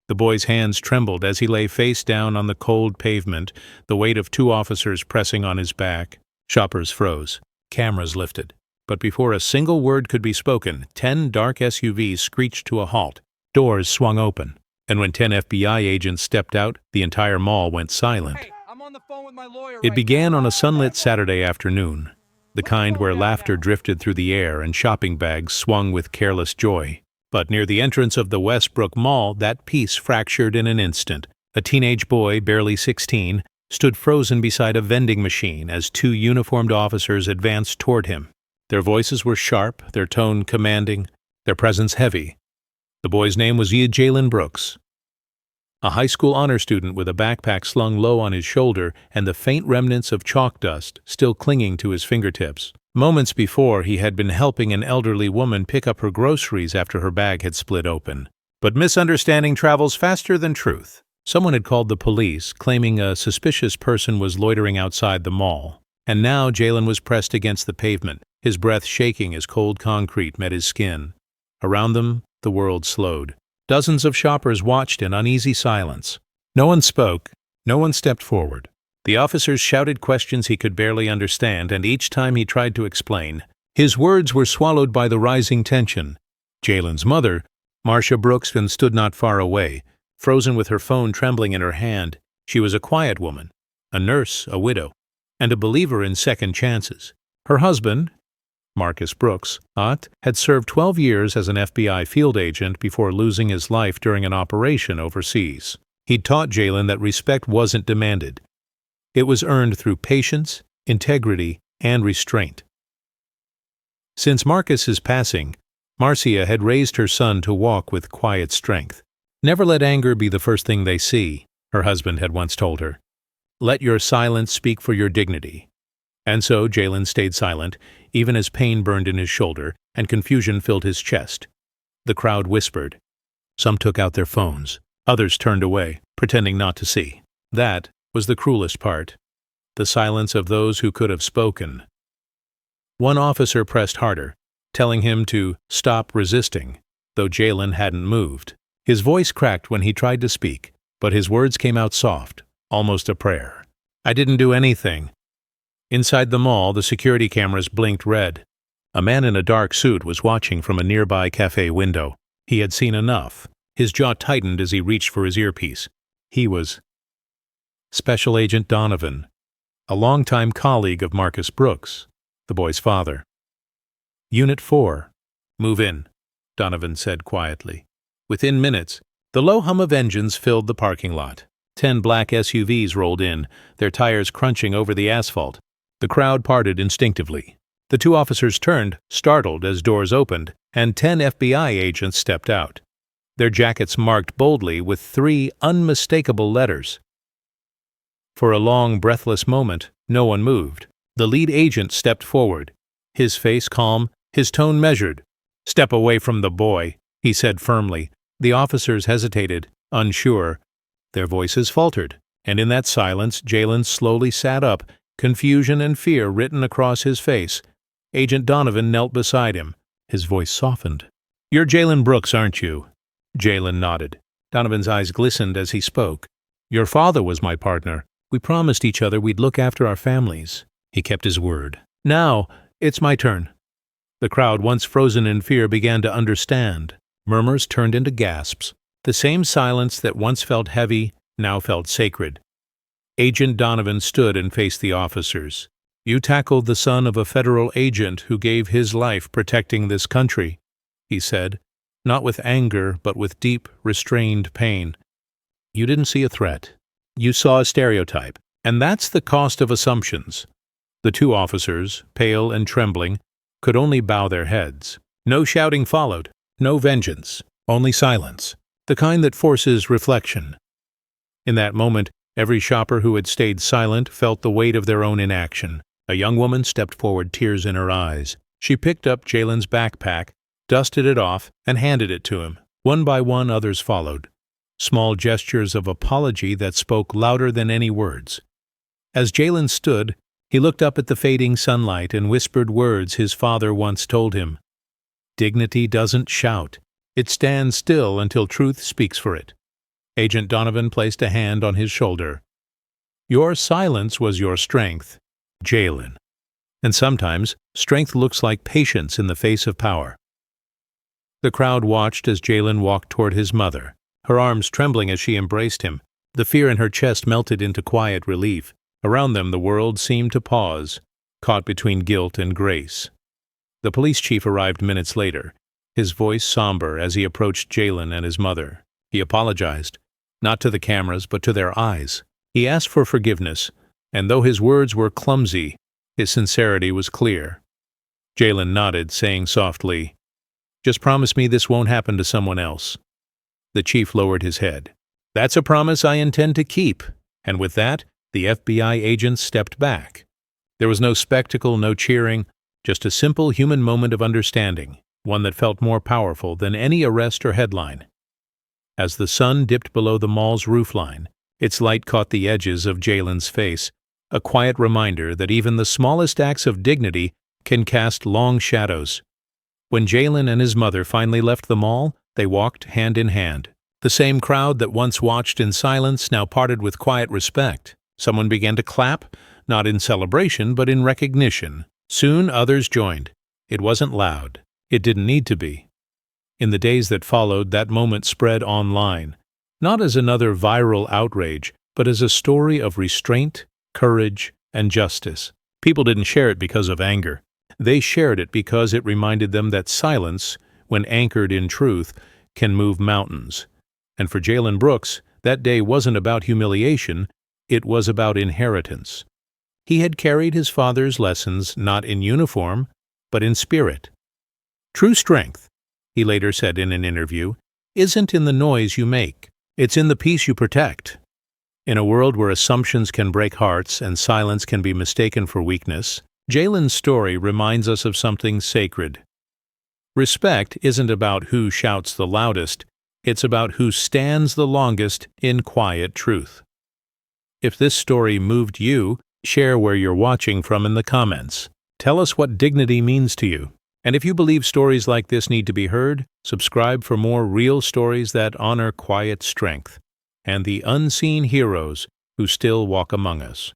The boy's hands trembled as he lay face down on the cold pavement, the weight of 2 officers pressing on his back. Shoppers froze. Cameras lifted. But before a single word could be spoken, 10 dark SUVs screeched to a halt. Doors swung open. And when 10 FBI agents stepped out, the entire mall went silent. Hey, I'm on the phone with my lawyer It right began now. on a sunlit Saturday afternoon, the kind where laughter drifted through the air and shopping bags swung with careless joy. But near the entrance of the Westbrook Mall, that peace fractured in an instant. A teenage boy, barely 16, stood frozen beside a vending machine as 2 uniformed officers advanced toward him. Their voices were sharp, their tone commanding, their presence heavy. The boy's name was Jalen Brooks, a high school honor student with a backpack slung low on his shoulder and the faint remnants of chalk dust still clinging to his fingertips. Moments before, he had been helping an elderly woman pick up her groceries after her bag had split open. But misunderstanding travels faster than truth. Someone had called the police, claiming a suspicious person was loitering outside the mall. And now Jalen was pressed against the pavement, his breath shaking as cold concrete met his skin. Around them, the world slowed. Dozens of shoppers watched in uneasy silence. No one spoke. No one stepped forward. The officers shouted questions he could barely understand, and each time he tried to explain, his words were swallowed by the rising tension. Jalen's mother, Marcia Brooks, stood not far away, frozen with her phone trembling in her hand. She was a quiet woman, a nurse, a widow, and a believer in second chances. Her husband, Marcus Brooks, had served 12 years as an FBI field agent before losing his life during an operation overseas. He'd taught Jalen that respect wasn't demanded. It was earned through patience, integrity, and restraint. Since Marcus's passing, Marcia had raised her son to walk with quiet strength. Never let anger be the first thing they see, her husband had once told her. Let your silence speak for your dignity. And so Jalen stayed silent, even as pain burned in his shoulder and confusion filled his chest. The crowd whispered. Some took out their phones. Others turned away, pretending not to see. That was the cruelest part, the silence of those who could have spoken. One officer pressed harder, telling him to stop resisting, though Jalen hadn't moved. His voice cracked when he tried to speak, but his words came out soft, almost a prayer. I didn't do anything. Inside the mall, the security cameras blinked red. A man in a dark suit was watching from a nearby cafe window. He had seen enough. His jaw tightened as he reached for his earpiece. He was Special Agent Donovan, a longtime colleague of Marcus Brooks, the boy's father. Unit 4. Move in, Donovan said quietly. Within minutes, the low hum of engines filled the parking lot. 10 black SUVs rolled in, their tires crunching over the asphalt. The crowd parted instinctively. The 2 officers turned, startled, as doors opened, and 10 FBI agents stepped out. Their jackets marked boldly with 3 unmistakable letters. For a long, breathless moment, no one moved. The lead agent stepped forward, his face calm, his tone measured. Step away from the boy, he said firmly. The officers hesitated, unsure. Their voices faltered, and in that silence Jalen slowly sat up, confusion and fear written across his face. Agent Donovan knelt beside him. His voice softened. You're Jalen Brooks, aren't you? Jalen nodded. Donovan's eyes glistened as he spoke. Your father was my partner. We promised each other we'd look after our families. He kept his word. Now, it's my turn. The crowd, once frozen in fear, began to understand. Murmurs turned into gasps. The same silence that once felt heavy now felt sacred. Agent Donovan stood and faced the officers. You tackled the son of a federal agent who gave his life protecting this country, he said, not with anger but with deep, restrained pain. You didn't see a threat. You saw a stereotype, and that's the cost of assumptions. The 2 officers, pale and trembling, could only bow their heads. No shouting followed, no vengeance, only silence, the kind that forces reflection. In that moment, every shopper who had stayed silent felt the weight of their own inaction. A young woman stepped forward, tears in her eyes. She picked up Jalen's backpack, dusted it off, and handed it to him. One by one, others followed. Small gestures of apology that spoke louder than any words. As Jalen stood, he looked up at the fading sunlight and whispered words his father once told him. Dignity doesn't shout. It stands still until truth speaks for it. Agent Donovan placed a hand on his shoulder. Your silence was your strength, Jalen. And sometimes, strength looks like patience in the face of power. The crowd watched as Jalen walked toward his mother, her arms trembling as she embraced him. The fear in her chest melted into quiet relief. Around them, the world seemed to pause, caught between guilt and grace. The police chief arrived minutes later, his voice somber as he approached Jalen and his mother. He apologized, not to the cameras but to their eyes. He asked for forgiveness, and though his words were clumsy, his sincerity was clear. Jalen nodded, saying softly, "Just promise me this won't happen to someone else." The chief lowered his head. "That's a promise I intend to keep." And with that, the FBI agents stepped back. There was no spectacle, no cheering, just a simple human moment of understanding, one that felt more powerful than any arrest or headline. As the sun dipped below the mall's roofline, its light caught the edges of Jalen's face, a quiet reminder that even the smallest acts of dignity can cast long shadows. When Jalen and his mother finally left the mall, they walked hand in hand. The same crowd that once watched in silence now parted with quiet respect. Someone began to clap, not in celebration but in recognition. Soon others joined. It wasn't loud. It didn't need to be. In the days that followed, that moment spread online, not as another viral outrage, but as a story of restraint, courage, and justice. People didn't share it because of anger. They shared it because it reminded them that silence, when anchored in truth, can move mountains. And for Jalen Brooks, that day wasn't about humiliation, it was about inheritance. He had carried his father's lessons not in uniform, but in spirit. True strength, he later said in an interview, isn't in the noise you make. It's in the peace you protect. In a world where assumptions can break hearts and silence can be mistaken for weakness, Jalen's story reminds us of something sacred. Respect isn't about who shouts the loudest, it's about who stands the longest in quiet truth. If this story moved you, share where you're watching from in the comments. Tell us what dignity means to you. And if you believe stories like this need to be heard, subscribe for more real stories that honor quiet strength and the unseen heroes who still walk among us.